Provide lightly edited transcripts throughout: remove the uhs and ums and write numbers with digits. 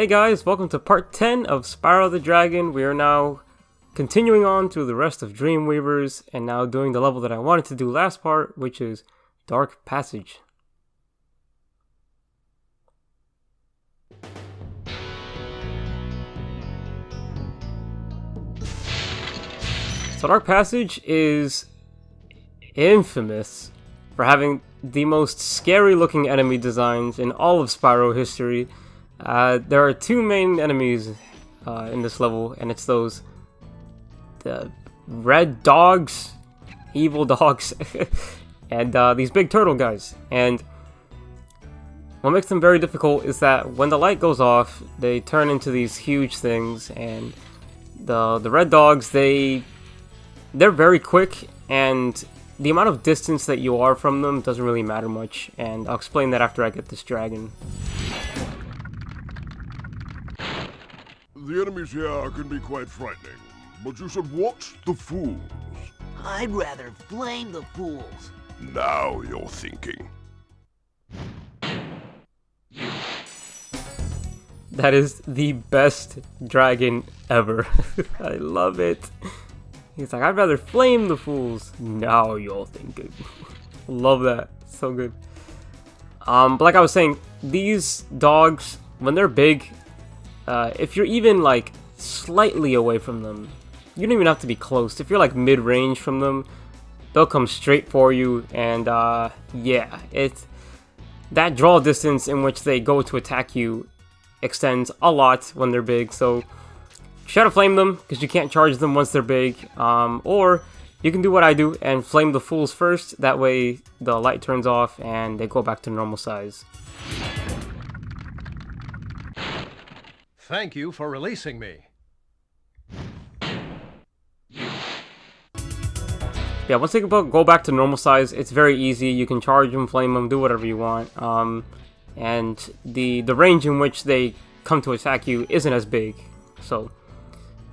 Hey guys, welcome to part 10 of Spyro the Dragon. We are now continuing on to the rest of Dreamweavers and now doing the level that I wanted to do last part, which is Dark Passage. So Dark Passage is infamous for having the most scary looking enemy designs in all of Spyro history. There are two main enemies in this level, and it's the red dogs, evil dogs, and these big turtle guys. And what makes them very difficult is that when the light goes off, they turn into these huge things, and the red dogs, they're very quick, and the amount of distance that you are from them doesn't really matter much, and I'll explain that after I get this dragon. The enemies here can be quite frightening, but you should watch the fools. I'd rather flame the fools. Now you're thinking. That is the best dragon ever. I love it. He's like, I'd rather flame the fools. Now you're thinking. Love that. So good. But like I was saying, these dogs, when they're big, if you're even like slightly away from them, you don't even have to be close. If you're like mid-range from them, they'll come straight for you, and yeah, that draw distance in which they go to attack you extends a lot when they're big. So try to flame them because you can't charge them once they're big, or you can do what I do and flame the fools first. That way the light turns off and they go back to normal size. Thank you for releasing me. Yeah, once they go back to normal size, it's very easy. You can charge them, flame them, do whatever you want. And the range in which they come to attack you isn't as big. So,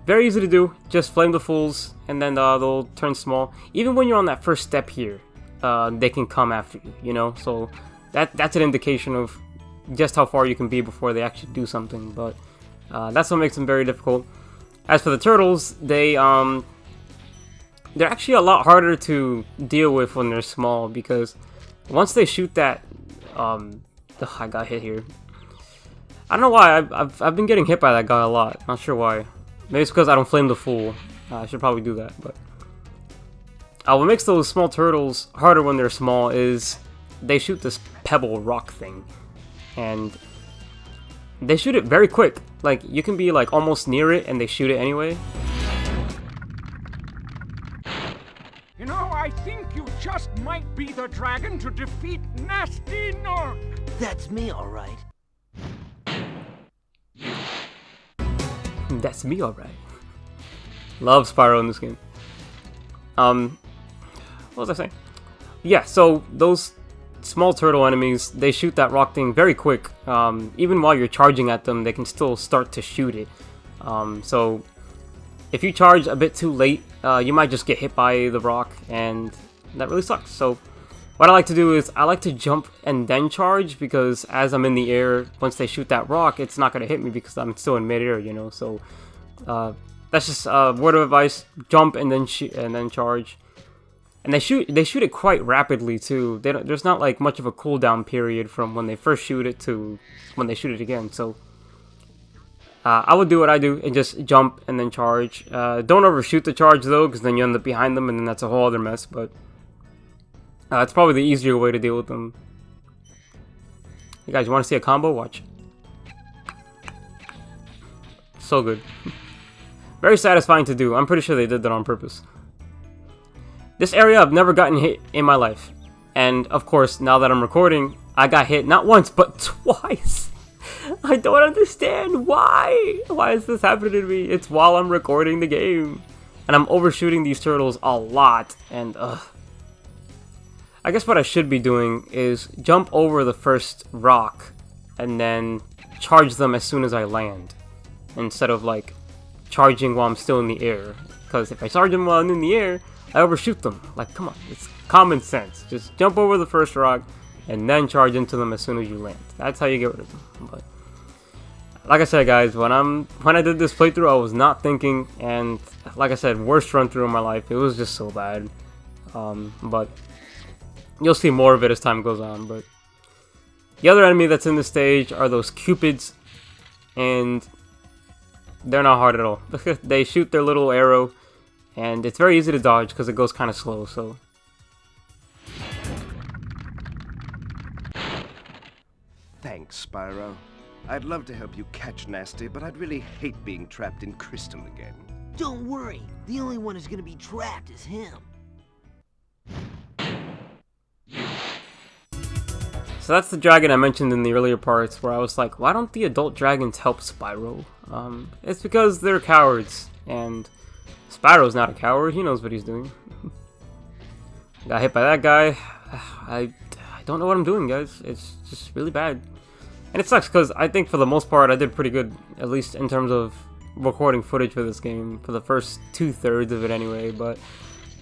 very easy to do. Just flame the fools, and then they'll turn small. Even when you're on that first step here, they can come after you, you know? So, that's an indication of just how far you can be before they actually do something. But that's what makes them very difficult. As for the turtles, they're actually a lot harder to deal with when they're small, because once they shoot that, I got hit here. I don't know why, I've been getting hit by that guy a lot. Not sure why. Maybe it's because I don't flame the fool. I should probably do that, but what makes those small turtles harder when they're small is they shoot this pebble rock thing, and they shoot it very quick. Like, you can be like almost near it and they shoot it anyway. You know, I think you just might be the dragon to defeat Nasty Nork. That's me, all right. That's me, alright. Love Spyro in this game. What was I saying? Yeah, so those small turtle enemies, they shoot that rock thing very quick. Even while you're charging at them, they can still start to shoot it. So if you charge a bit too late, you might just get hit by the rock, and that really sucks. So what I like to do is I like to jump and then charge, because as I'm in the air, once they shoot that rock, it's not going to hit me because I'm still in midair, you know. So that's just a word of advice: jump and then shoot and then charge. And they shoot it quite rapidly too. There's not like much of a cooldown period from when they first shoot it to when they shoot it again. So I would do what I do and just jump and then charge. Don't overshoot the charge though, because then you end up behind them and then that's a whole other mess. But it's probably the easier way to deal with them. You guys want to see a combo? Watch. So good. Very satisfying to do. I'm pretty sure they did that on purpose. This area I've never gotten hit in my life. And of course, now that I'm recording, I got hit not once, but twice. I don't understand why. Why is this happening to me? It's while I'm recording the game. And I'm overshooting these turtles a lot. And I guess what I should be doing is jump over the first rock and then charge them as soon as I land, instead of like charging while I'm still in the air. Because if I charge them while I'm in the air, I overshoot them. Like, come on, it's common sense. Just jump over the first rock and then charge into them as soon as you land. That's how you get rid of them. But like I said, guys, when I did this playthrough, I was not thinking, and like I said, worst run through in my life. It was just so bad. But you'll see more of it as time goes on. But the other enemy that's in the stage are those cupids, and they're not hard at all. They shoot their little arrow, and it's very easy to dodge because it goes kind of slow. So. Thanks, Spyro. I'd love to help you catch Nasty, but I'd really hate being trapped in Crystal again. Don't worry. The only one who's gonna be trapped is him. So that's the dragon I mentioned in the earlier parts, where I was like, why don't the adult dragons help Spyro? It's because they're cowards, and Spyro's not a coward. He knows what he's doing. Got hit by that guy. I don't know what I'm doing, guys. It's just really bad. And it sucks because I think for the most part I did pretty good, at least in terms of recording footage for this game, for the first 2/3 of it anyway, but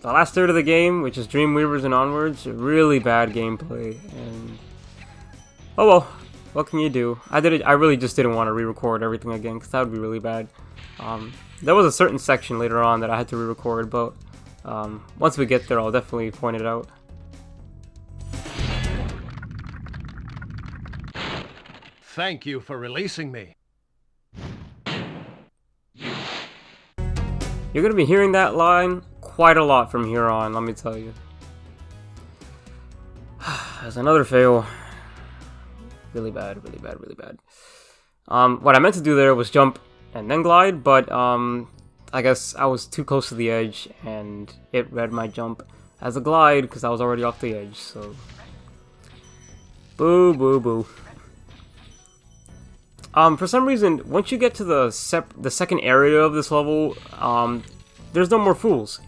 the last third of the game, which is Dreamweavers and onwards, really bad gameplay, and oh well, what can you do? I really just didn't want to re-record everything again because that would be really bad. There was a certain section later on that I had to re-record, but once we get there I'll definitely point it out. Thank you for releasing me. You're going to be hearing that line quite a lot from here on, let me tell you. There's another fail. Really bad, really bad, really bad. What I meant to do there was jump and then glide, but I guess I was too close to the edge and it read my jump as a glide because I was already off the edge, so... Boo, boo, boo. For some reason, once you get to the second area of this level, there's no more fools.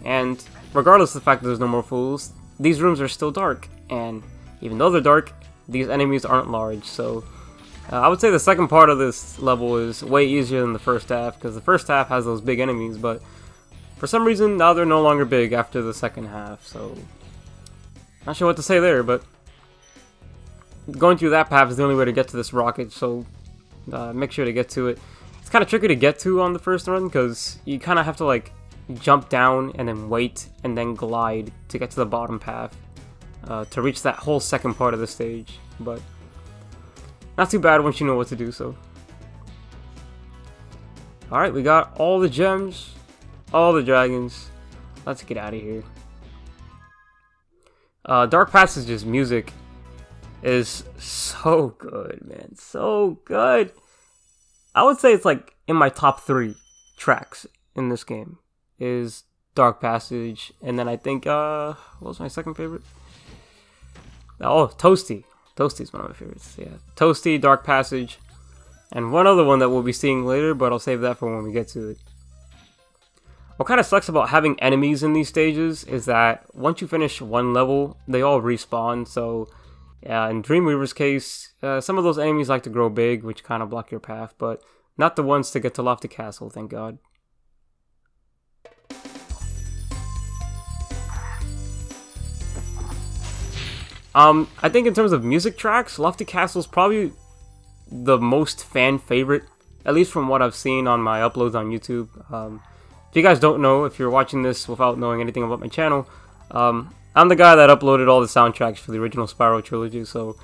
And regardless of the fact that there's no more fools, these rooms are still dark. And even though they're dark, these enemies aren't large. So I would say the second part of this level is way easier than the first half, because the first half has those big enemies, but for some reason now they're no longer big after the second half. So not sure what to say there, but going through that path is the only way to get to this rocket, so make sure to get to it. It's kind of tricky to get to on the first run because you kind of have to like jump down and then wait and then glide to get to the bottom path to reach that whole second part of the stage, but not too bad once you know what to do. So alright, we got all the gems, all the dragons. Let's get out of here. Dark Passage's music is so good, man. So good. I would say it's like in my top 3 tracks in this game is Dark Passage, and then I think what was my second favorite? Oh, Toasty. Toasty's one of my favorites. Yeah, Toasty, Dark Passage, and one other one that we'll be seeing later, but I'll save that for when we get to it. What kind of sucks about having enemies in these stages is that once you finish one level, they all respawn, so in Dreamweaver's case, some of those enemies like to grow big, which kind of block your path, but not the ones to get to Lofty Castle, thank God. I think in terms of music tracks, Lofty Castle is probably the most fan favorite, at least from what I've seen on my uploads on YouTube. If you guys don't know, if you're watching this without knowing anything about my channel, I'm the guy that uploaded all the soundtracks for the original Spyro trilogy, so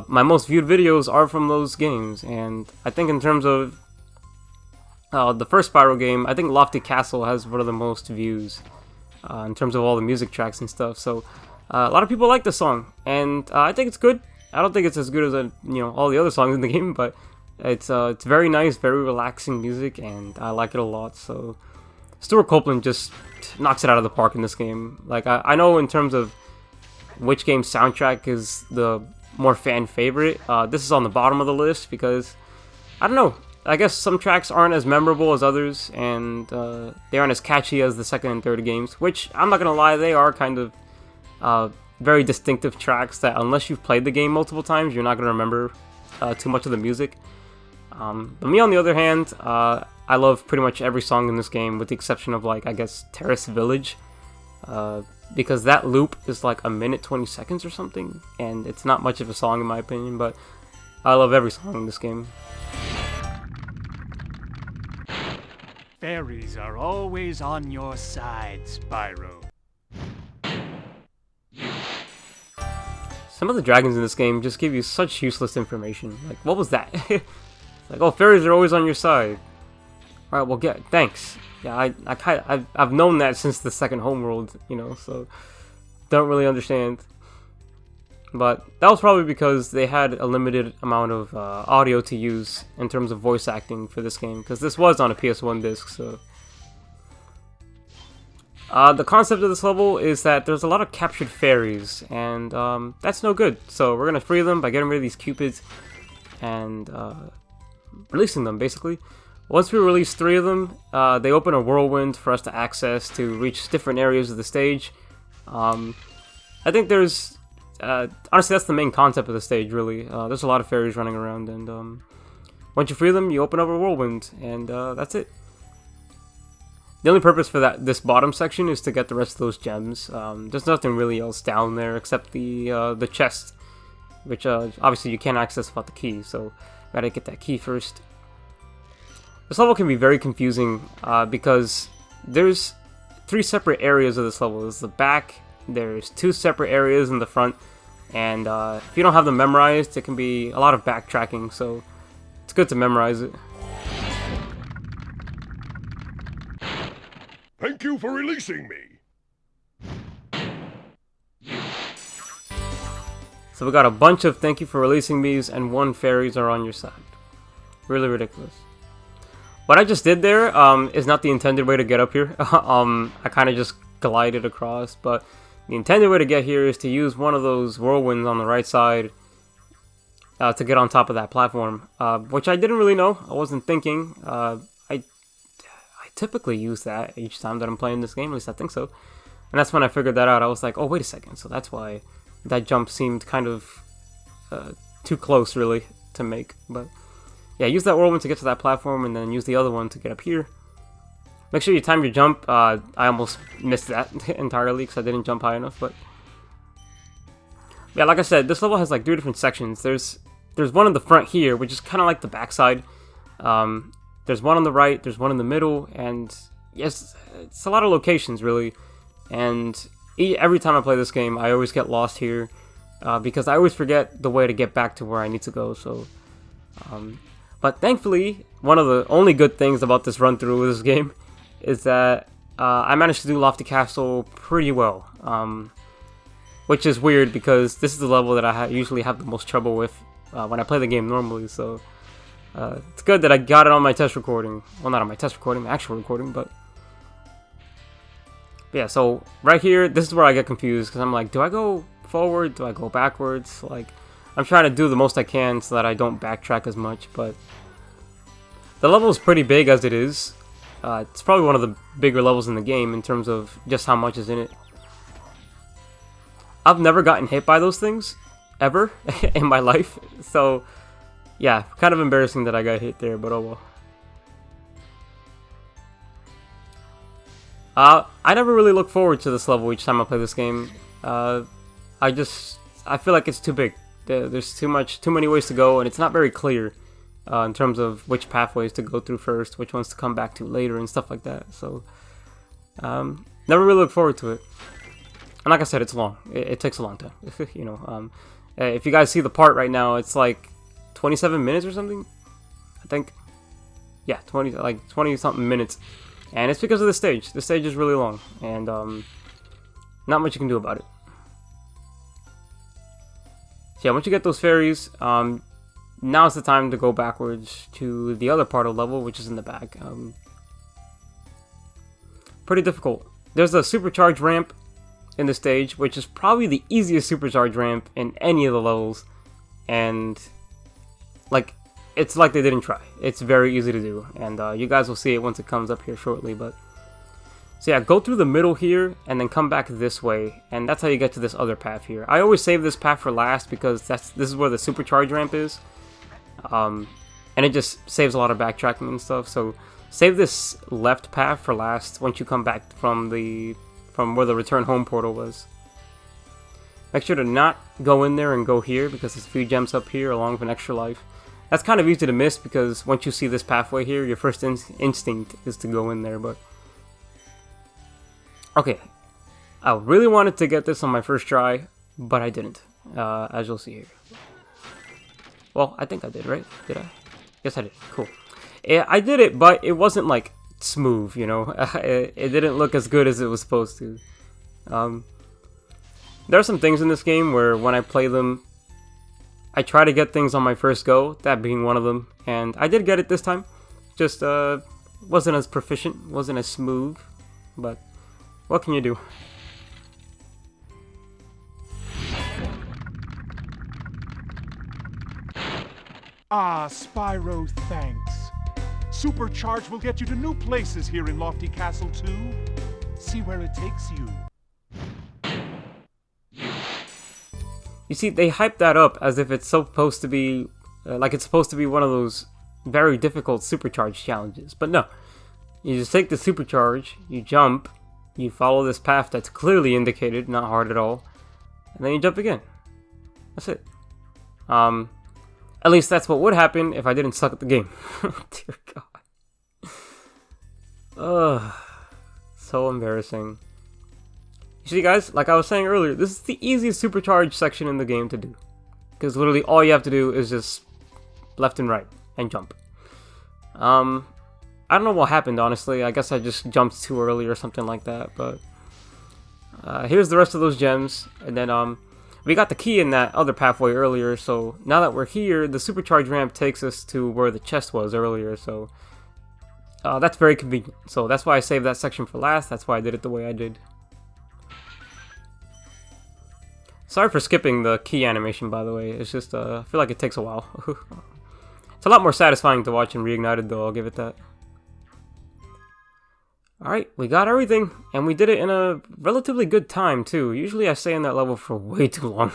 my most viewed videos are from those games, and I think in terms of the first Spyro game, I think Lofty Castle has one of the most views in terms of all the music tracks and stuff, so a lot of people like this song, and I think it's good. I don't think it's as good as all the other songs in the game, but it's very nice, very relaxing music, and I like it a lot, so Stuart Copeland just knocks it out of the park in this game. Like, I know in terms of which game's soundtrack is the more fan favorite, this is on the bottom of the list because, I don't know, I guess some tracks aren't as memorable as others, and they aren't as catchy as the second and third games, which, I'm not gonna lie, they are kind of very distinctive tracks that unless you've played the game multiple times, you're not gonna remember too much of the music. But me, on the other hand, I love pretty much every song in this game, with the exception of, like, I guess, Terrace Village, because that loop is like a minute 20 seconds or something, and it's not much of a song in my opinion, but I love every song in this game. Fairies are always on your side, Spyro. Some of the dragons in this game just give you such useless information. Like, what was that? It's like, oh, fairies are always on your side. Alright, well, thanks. Yeah, I've known that since the second homeworld, you know, so don't really understand. But that was probably because they had a limited amount of audio to use in terms of voice acting for this game, because this was on a PS1 disc, so... the concept of this level is that there's a lot of captured fairies, and that's no good. So we're gonna free them by getting rid of these cupids and releasing them, basically. Once we release 3 of them, they open a whirlwind for us to access to reach different areas of the stage. I think there's... honestly, that's the main concept of the stage, really. There's a lot of fairies running around, and once you free them, you open up a whirlwind, and that's it. The only purpose for this bottom section is to get the rest of those gems. There's nothing really else down there except the chest, which obviously you can't access without the key, so gotta get that key first. This level can be very confusing because there's 3 separate areas of this level. There's the back, there's 2 separate areas in the front, and if you don't have them memorized, it can be a lot of backtracking, so it's good to memorize it. Thank you for releasing me. So we got a bunch of thank you for releasing me's and 1 fairies are on your side. Really ridiculous. What I just did there is not the intended way to get up here. I kind of just glided across, but the intended way to get here is to use one of those whirlwinds on the right side to get on top of that platform, which I didn't really know. I wasn't thinking. I typically use that each time that I'm playing this game, at least I think so. And that's when I figured that out. I was like, oh, wait a second, so that's why that jump seemed kind of too close, really, to make. But yeah, use that whirlwind to get to that platform, and then use the other one to get up here. Make sure you time your jump. I almost missed that entirely because I didn't jump high enough, but... yeah, like I said, this level has like 3 different sections. There's one in the front here, which is kind of like the backside. There's one on the right, there's one in the middle, and yes, it's a lot of locations, really. And every time I play this game, I always get lost here, because I always forget the way to get back to where I need to go, so... but thankfully, one of the only good things about this run-through of this game is that I managed to do Lofty Castle pretty well. Which is weird, because this is the level that I usually have the most trouble with when I play the game normally, so... it's good that I got it on my test recording. Well, not on my test recording, my actual recording, but yeah, so right here, this is where I get confused, because I'm like, do I go forward? Do I go backwards? Like, I'm trying to do the most I can so that I don't backtrack as much, but the level is pretty big as it is. It's probably one of the bigger levels in the game in terms of just how much is in it. I've never gotten hit by those things, ever, in my life, so... yeah, kind of embarrassing that I got hit there, but oh well. I never really look forward to this level each time I play this game. I feel like it's too big. There's too many ways to go, and it's not very clear in terms of which pathways to go through first, which ones to come back to later, and stuff like that. So, never really look forward to it. And like I said, it's long. It takes a long time. You know, if you guys see the part right now, it's like 27 minutes or something, I think. Yeah, 20 something minutes, and it's because of the stage. The stage is really long, and not much you can do about it. So yeah, once you get those fairies, now's the time to go backwards to the other part of the level, which is in the back. Pretty difficult. There's a supercharged ramp in the stage, which is probably the easiest supercharged ramp in any of the levels, and like, it's like they didn't try. It's very easy to do, and you guys will see it once it comes up here shortly. But so yeah, go through the middle here and then come back this way, and that's how you get to this other path here. I always save this path for last because this is where the supercharged ramp is, and it just saves a lot of backtracking and stuff. So save this left path for last once you come back from where the return home portal was. Make sure to not go in there and go here because there's a few gems up here along with an extra life. That's kind of easy to miss because once you see this pathway here, your first instinct is to go in there, but... Okay. I really wanted to get this on my first try, but I didn't, as you'll see here. Well, I think I did, right? Did I? Yes, I did. Cool. Yeah, I did it, but it wasn't, like, smooth, you know? It didn't look as good as it was supposed to. There are some things in this game where when I play them, I try to get things on my first go, that being one of them, and I did get it this time. Just wasn't as proficient, wasn't as smooth, but what can you do? Ah, Spyro, thanks. Supercharge will get you to new places here in Lofty Castle, too. See where it takes you. You see, they hype that up as if it's supposed to be, like it's supposed to be one of those very difficult supercharge challenges. But no, you just take the supercharge, you jump, you follow this path that's clearly indicated, not hard at all, and then you jump again. That's it. At least that's what would happen if I didn't suck at the game. Dear God. Ugh, so embarrassing. You see, guys, like I was saying earlier, this is the easiest supercharge section in the game to do. Because literally all you have to do is just left and right and jump. I don't know what happened, honestly. I guess I just jumped too early or something like that. But here's the rest of those gems. And then we got the key in that other pathway earlier. So now that we're here, the supercharge ramp takes us to where the chest was earlier. So that's very convenient. So that's why I saved that section for last. That's why I did it the way I did. Sorry for skipping the key animation, by the way. It's just, I feel like it takes a while. It's a lot more satisfying to watch in Reignited, though, I'll give it that. Alright, we got everything, and we did it in a relatively good time, too. Usually I stay in that level for way too long.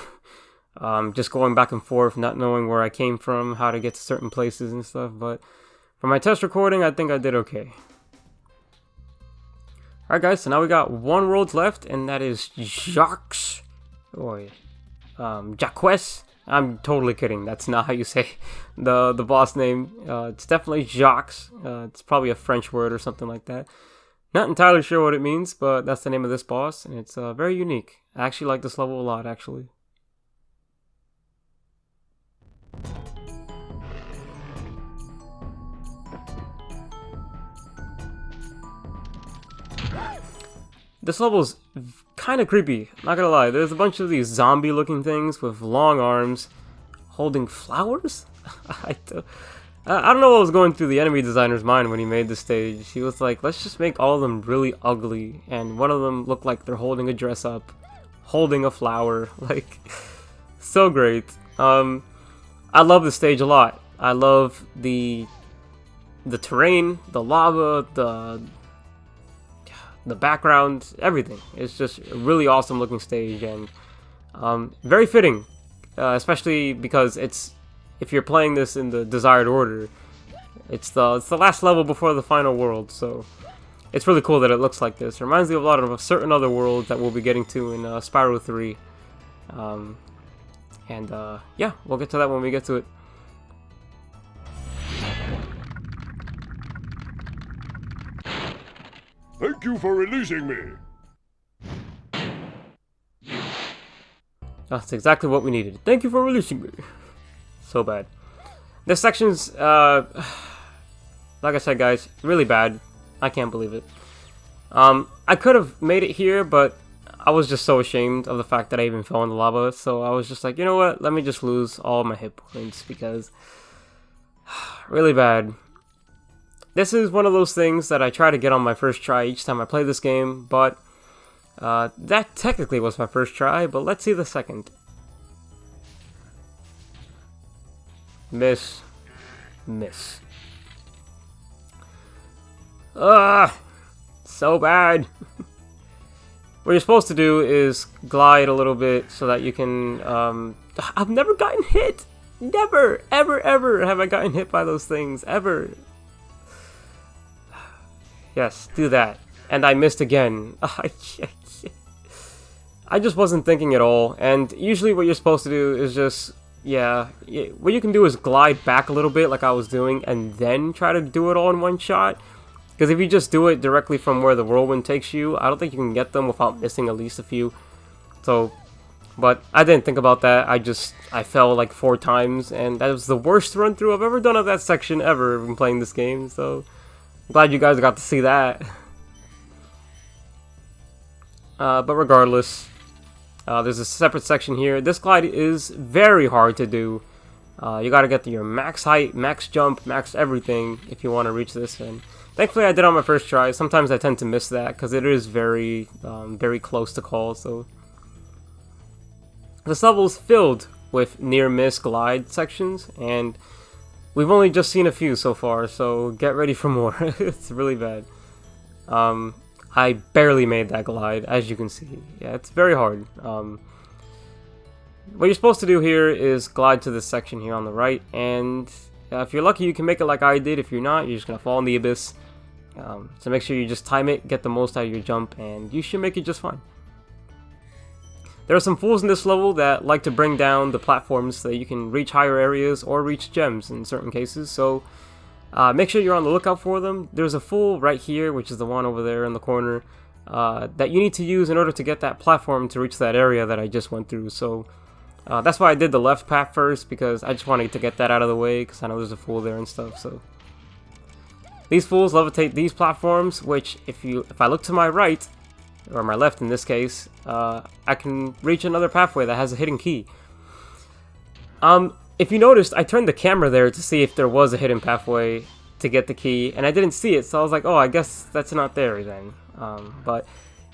Just going back and forth, not knowing where I came from, how to get to certain places and stuff, but for my test recording, I think I did okay. Alright, guys, so now we got one world left, and that is Jacques. Or Jacques. I'm totally kidding. That's not how you say the boss name. It's definitely Jacques. It's probably a French word or something like that. Not entirely sure what it means, but that's the name of this boss, and it's very unique. I actually like this level a lot, actually. This level's kind of creepy, not gonna lie. There's a bunch of these zombie looking things with long arms holding flowers? I don't know what was going through the enemy designer's mind when he made the stage. He was like, let's just make all of them really ugly, and one of them looked like they're holding a dress up, holding a flower. Like, so great. I love this stage a lot. I love the terrain, the lava, the background, everything. It's just a really awesome looking stage, and very fitting, especially because if you're playing this in the desired order, it's the last level before the final world, so it's really cool that it looks like this. It reminds me of a lot of a certain other world that we'll be getting to in Spyro 3, yeah, we'll get to that when we get to it. Thank you for releasing me. That's exactly what we needed. Thank you for releasing me. So bad. This section's, like I said, guys, really bad. I can't believe it. I could have made it here, but I was just so ashamed of the fact that I even fell in the lava, so I was just like, you know what, let me just lose all my hit points, because really bad. This is one of those things that I try to get on my first try each time I play this game, but that technically was my first try, but let's see the second. Miss. Miss. Ugh! So bad! What you're supposed to do is glide a little bit so that you can, I've never gotten hit! Never! Ever, ever have I gotten hit by those things. Ever! Yes, do that. And I missed again. I just wasn't thinking at all, and usually what you're supposed to do is just what you can do is glide back a little bit like I was doing, and then try to do it all in one shot. Because if you just do it directly from where the whirlwind takes you, I don't think you can get them without missing at least a few. So, but I didn't think about that. I fell like 4 times, and that was the worst run through I've ever done of that section ever when playing this game. So, I'm glad you guys got to see that. But regardless, there's a separate section here. This glide is very hard to do. You gotta get to your max height, max jump, max everything if you want to reach this. And thankfully I did it on my first try. Sometimes I tend to miss that because it is very, very close to call. So this level is filled with near-miss glide sections, and we've only just seen a few so far, so get ready for more. It's really bad. I barely made that glide, as you can see. Yeah, it's very hard. What you're supposed to do here is glide to this section here on the right, and if you're lucky you can make it like I did. If you're not, you're just going to fall in the abyss. So make sure you just time it, get the most out of your jump, and you should make it just fine. There are some fools in this level that like to bring down the platforms so that you can reach higher areas or reach gems in certain cases, so make sure you're on the lookout for them. There's a fool right here, which is the one over there in the corner, that you need to use in order to get that platform to reach that area that I just went through. So that's why I did the left path first, because I just wanted to get that out of the way, because I know there's a fool there and stuff. So these fools levitate these platforms, which if I look to my right, or my left in this case, I can reach another pathway that has a hidden key. If you noticed, I turned the camera there to see if there was a hidden pathway to get the key, and I didn't see it, so I was like, oh, I guess that's not there then. But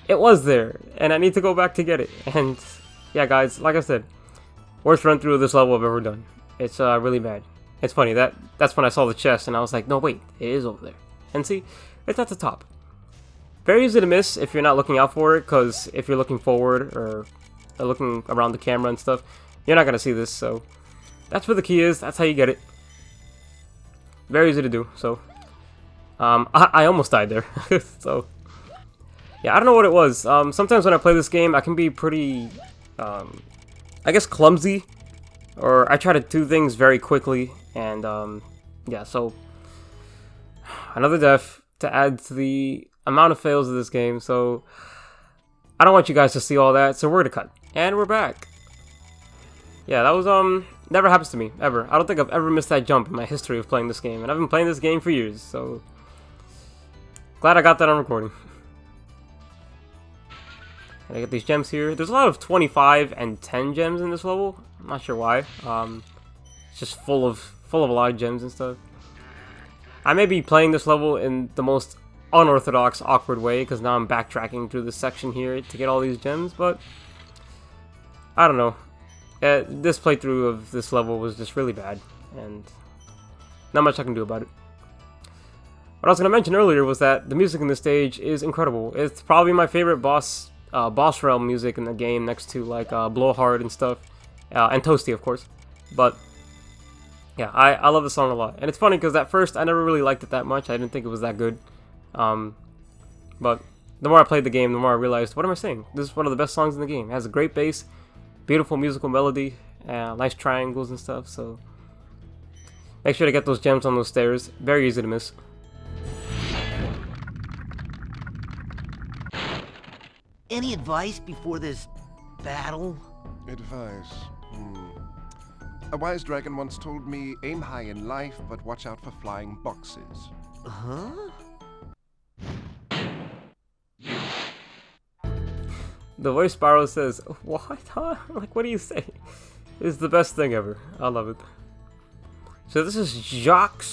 it was there, and I need to go back to get it. And yeah, guys, like I said, worst run through of this level I've ever done. It's really bad. It's funny, that's when I saw the chest, and I was like, no, wait, it is over there. And see, it's at the top. Very easy to miss if you're not looking out for it, because if you're looking forward or looking around the camera and stuff, you're not going to see this, so that's where the key is. That's how you get it. Very easy to do, so I almost died there. So yeah, I don't know what it was. Sometimes when I play this game, I can be pretty, I guess, clumsy, or I try to do things very quickly, and yeah, so another death to add to the amount of fails of this game. So I don't want you guys to see all that, so we're gonna cut, and we're back. Yeah, that was never happens to me ever. I don't think I've ever missed that jump in my history of playing this game, and I've been playing this game for years, so glad I got that on recording. And I get these gems here. There's a lot of 25 and 10 gems in this level. I'm not sure why. It's just full of a lot of gems and stuff. I may be playing this level in the most unorthodox, awkward way, because now I'm backtracking through this section here to get all these gems, but I don't know. This playthrough of this level was just really bad, and not much I can do about it. What I was going to mention earlier was that the music in this stage is incredible. It's probably my favorite boss realm music in the game, next to like Blowhard and stuff, and Toasty, of course. But yeah, I love the song a lot, and it's funny because at first I never really liked it that much. I didn't think it was that good. But the more I played the game, the more I realized, what am I saying? This is one of the best songs in the game. It has a great bass, beautiful musical melody, nice triangles and stuff, so make sure to get those gems on those stairs. Very easy to miss. Any advice before this battle? Advice? A wise dragon once told me, aim high in life, but watch out for flying boxes. Huh? The voice Spyro says, what? Huh? Like, what do you say? It's the best thing ever. I love it. So this is Jacques.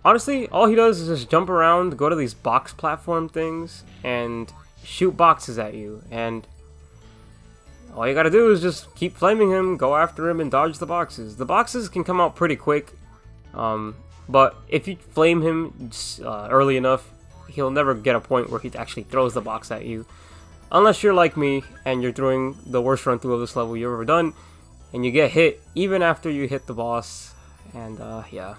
Honestly, all he does is just jump around, go to these box platform things, and shoot boxes at you. And all you gotta do is just keep flaming him, go after him, and dodge the boxes. The boxes can come out pretty quick, but if you flame him early enough, he'll never get a point where he actually throws the box at you. Unless you're like me, and you're doing the worst run through of this level you've ever done, and you get hit even after you hit the boss, and yeah.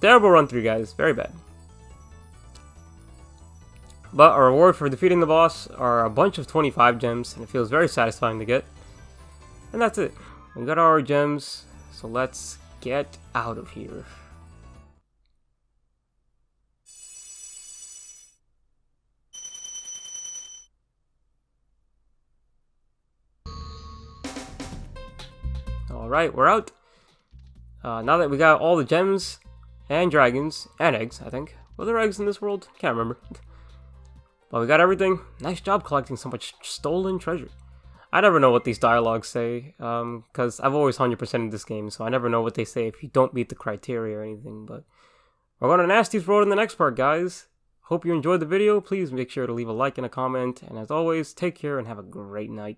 Terrible run through, guys. Very bad. But a reward for defeating the boss are a bunch of 25 gems, and it feels very satisfying to get. And that's it. We got our gems, so let's get out of here. Alright, we're out. Now that we got all the gems, and dragons, and eggs, I think. Were there eggs in this world? Can't remember. But we got everything. Nice job collecting so much stolen treasure. I never know what these dialogues say, because I've always 100%ed this game, so I never know what they say if you don't meet the criteria or anything, but we're going to Nasty's Road in the next part, guys. Hope you enjoyed the video. Please make sure to leave a like and a comment, and as always, take care and have a great night.